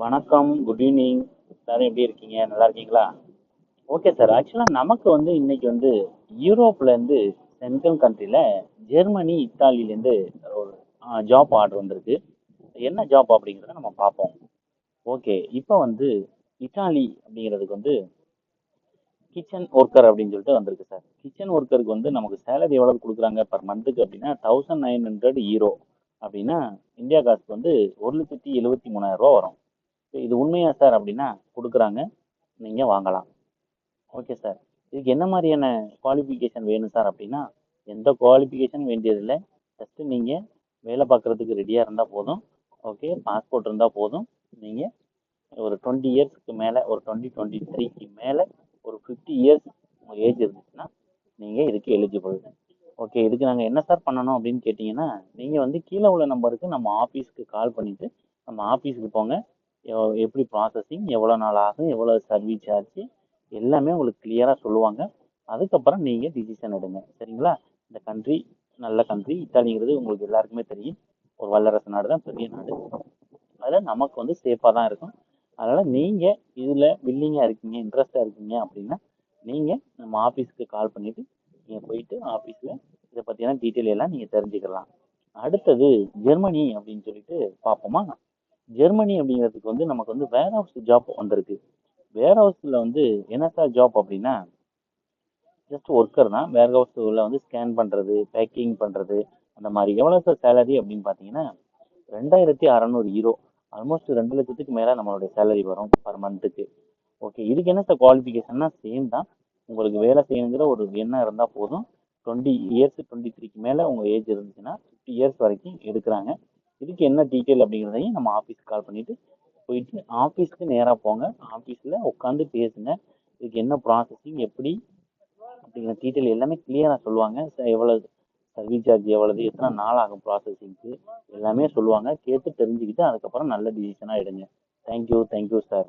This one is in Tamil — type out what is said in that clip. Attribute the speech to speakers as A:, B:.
A: வணக்கம், குட் ஈவினிங். எல்லாரும் எப்படி இருக்கீங்க? நல்லா இருக்கீங்களா? Okay sir. ஆக்சுவலாக நமக்கு வந்து இன்னைக்கு வந்து யூரோப்லேருந்து சென்ட்ரல் கண்ட்ரியில் ஜெர்மனி, இத்தாலியிலேருந்து ஒரு ஜாப் ஆர்டர் வந்திருக்கு. என்ன ஜாப் அப்படிங்கிறத நம்ம பார்ப்போம். ஓகே, இப்போ வந்து இத்தாலி அப்படிங்கிறதுக்கு வந்து கிச்சன் ஒர்க்கர் அப்படின்னு சொல்லிட்டு வந்திருக்கு சார். கிச்சன் ஒர்க்கருக்கு வந்து நமக்கு சேலரி எவ்வளவு கொடுக்குறாங்க பர் மந்த்துக்கு அப்படின்னா 1900 யூரோ அப்படின்னா இந்தியா காசுக்கு வந்து 1,73,000 ரூபா வரும். இது உண்மையா சார் அப்படின்னா கொடுக்குறாங்க, நீங்கள் வாங்கலாம். Okay sir. இதுக்கு என்ன மாதிரியான குவாலிஃபிகேஷன் வேணும் சார் அப்படின்னா எந்த குவாலிஃபிகேஷன் வேண்டியதில்லை. ஜஸ்ட்டு நீங்கள் வேலை பார்க்குறதுக்கு ரெடியாக இருந்தால் போதும். ஓகே, பாஸ்போர்ட் இருந்தால் போதும். நீங்கள் ஒரு 20 இயர்ஸ்க்கு மேலே, ஒரு 2023க்கு மேலே ஒரு 50 இயர்ஸ் உங்கள் ஏஜ் இருந்துச்சுன்னா நீங்கள் இதுக்கு எலிஜிபிள். ஓகே, இதுக்கு நாங்கள் என்ன சார் பண்ணணும் அப்படின்னு கேட்டிங்கன்னா நீங்கள் வந்து கீழே உள்ள நம்பருக்கு நம்ம ஆஃபீஸ்க்கு கால் பண்ணிவிட்டு நம்ம ஆஃபீஸுக்கு போங்க. எப்படி ப்ராசஸிங், எவ்வளோ நாள் ஆகும், எவ்வளோ சர்வீஸ் சார்ஜ், எல்லாமே உங்களுக்கு கிளியராக சொல்லுவாங்க. அதுக்கப்புறம் நீங்கள் டிசிஷன் எடுங்க. சரிங்களா? இந்த கண்ட்ரி நல்ல கண்ட்ரி. இத்தாலிங்கிறது உங்களுக்கு எல்லாருக்குமே தெரியும், ஒரு வல்லரசு நாடு தான், பெரிய நாடு. அதில் நமக்கு வந்து சேஃபாக தான் இருக்கும். அதனால் நீங்கள் இதில் வில்லிங்காக இருக்கீங்க, இன்ட்ரெஸ்டாக இருக்கீங்க அப்படின்னா நீங்கள் நம்ம ஆஃபீஸ்க்கு கால் பண்ணிவிட்டு நீங்கள் போயிட்டு ஆஃபீஸில் இதை பற்றியான டீட்டெயில் எல்லாம் நீங்கள் தெரிஞ்சுக்கலாம். அடுத்தது ஜெர்மனி அப்படின்னு சொல்லிட்டு பார்ப்போமா? ஜெர்மனி அப்படிங்கிறதுக்கு வந்து நமக்கு வந்து வேர் ஹவுஸ் ஜாப் வந்திருக்கு. வேர் ஹவுஸில் வந்து என்ன சார் ஜாப் அப்படின்னா ஜஸ்ட் ஒர்க்கர் தான். வேர் ஹவுஸில் வந்து ஸ்கேன் பண்ணுறது, பேக்கிங் பண்ணுறது, அந்த மாதிரி. எவ்வளோ சார் சேலரி அப்படின்னு பார்த்தீங்கன்னா 2,600 யூரோ, ஆல்மோஸ்ட் 2 லட்சத்துக்கு மேலே நம்மளுடைய சேலரி வரும் பர் மந்த்துக்கு. ஓகே, இதுக்கு என்ன சார் குவாலிஃபிகேஷன்னா சேம் தான். உங்களுக்கு வேலை செய்யணுங்கிற ஒரு எண்ணம் இருந்தால் போதும். 20 இயர்ஸ், 23க்கு மேலே உங்கள் ஏஜ் இருந்துச்சுன்னா 50 இயர்ஸ் வரைக்கும் எடுக்கிறாங்க. இதுக்கு என்ன டீட்டெயில் அப்படிங்கிறதையும் நம்ம ஆஃபீஸ்க்கு கால் பண்ணிவிட்டு போயிட்டு ஆஃபீஸ்க்கு நேராக போங்க. ஆஃபீஸில் உட்காந்து பேசுங்க. இதுக்கு என்ன ப்ராசஸிங், எப்படி அப்படிங்கிற டீட்டெயில் எல்லாமே கிளியராக சொல்லுவாங்க. எவ்வளோ சர்வீஸ் சார்ஜ், எவ்வளவு, எத்தனை நாள் ஆகும் ப்ராசஸிங்க்கு, எல்லாமே சொல்லுவாங்க. கேட்டு தெரிஞ்சுக்கிட்டு அதுக்கப்புறம் நல்ல டிசிஷனாக எடுங்க. Thank you sir.